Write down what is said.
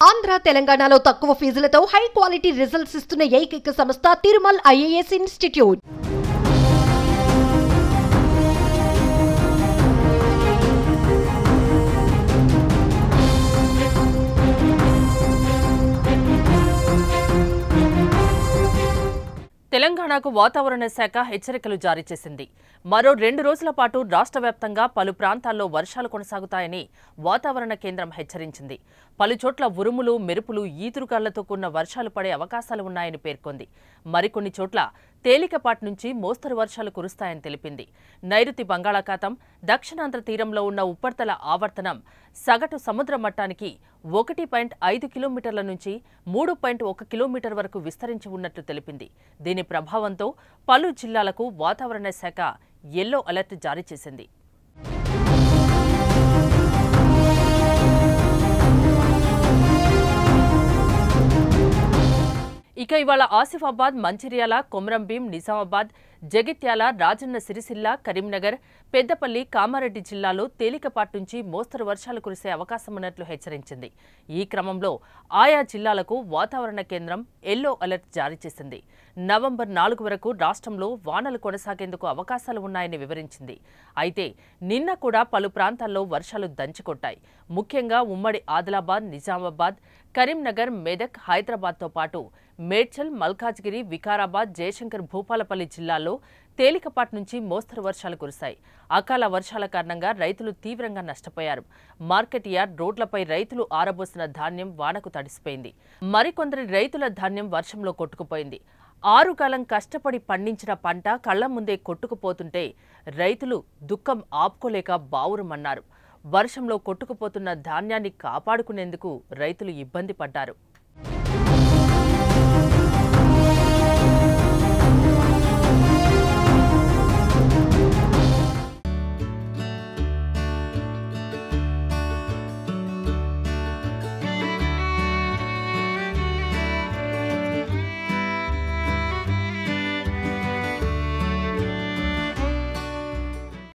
ఆంధ్ర తెలంగాణలో తక్కువ ఫీజులతో high quality results ఇస్తున్న ఏకైక సంస్థ తిరుమల్ ఐఏఎస్ ఇన్స్టిట్యూట్. తెలంగాణకు వాతావరణ శాఖ హెచ్చరికలు జారీ చేసింది. మరో 2 రోజుల పాటు రాష్ట్ర వ్యాప్తంగా పలు ప్రాంతాల్లో వర్షాలు కొనసాగుతాయని వాతావరణ కేంద్రం హెచ్చరించింది. పలు చోట్ల ఉరుములు, మెరుపులు, ఈదురుగాళ్లతో కూడిన వర్షాలు పడే అవకాశాలు ఉన్నాయని పేర్కొంది. మరికొన్ని చోట్ల తేలికపాటి నుంచి మోస్తరు వర్షాలు కురుస్తాయని తెలిపింది. నైరుతి బంగాళాఖాతం, దక్షిణాంధ్ర తీరంలో ఉన్న ఉపరితల ఆవర్తనం సగటు సముద్ర మట్టానికి 1.5 కిలోమీటర్ల నుంచి 3.1 కిలోమీటర్ వరకు విస్తరించి ఉన్నట్లు తెలిపింది. దీని ప్రభావంతో పలు జిల్లాలకు వాతావరణ శాఖ యెల్లో అలర్ట్ జారీ చేసింది. ఇక ఇవాళ ఆసిఫాబాద్, మంచిర్యాల, కొమరంభీం, నిజామాబాద్, జగిత్యాల, రాజన్న సిరిసిల్ల, కరీంనగర్, పెద్దపల్లి, కామారెడ్డి జిల్లాలో తేలికపాటి నుంచి మోస్తరు వర్షాలు కురిసే అవకాశం ఉన్నట్లు హెచ్చరించింది. ఈ క్రమంలో ఆయా జిల్లాలకు వాతావరణ కేంద్రం యెల్లో అలర్ట్ జారీ చేసింది. నవంబర్ 4 వరకు రాష్ట్రంలో వానలు కొనసాగేందుకు అవకాశాలు ఉన్నాయని వివరించింది. అయితే నిన్న కూడా పలు ప్రాంతాల్లో వర్షాలు దంచికొట్టాయి. ముఖ్యంగా ఉమ్మడి ఆదిలాబాద్, నిజామాబాద్, కరీంనగర్, మెదక్, హైదరాబాద్తో పాటు మేడ్చల్, మల్కాజ్గిరి, వికారాబాద్, జయశంకర్, భూపాలపల్లి జిల్లాల్లో తేలికపాటి నుంచి మోస్తరు వర్షాలు కురిశాయి. అకాల వర్షాల కారణంగా రైతులు తీవ్రంగా నష్టపోయారు. మార్కెట్ యార్డ్, రోడ్లపై రైతులు ఆరబోసిన ధాన్యం వానకు తడిసిపోయింది. మరికొందరి రైతుల ధాన్యం వర్షంలో కొట్టుకుపోయింది. 6 కాలం కష్టపడి పండించిన పంట కళ్ల ముందే కొట్టుకుపోతుంటే రైతులు దుఃఖం ఆపుకోలేక బావురమన్నారు. వర్షంలో కొట్టుకుపోతున్న ధాన్యాన్ని కాపాడుకునేందుకు రైతులు ఇబ్బంది పడ్డారు.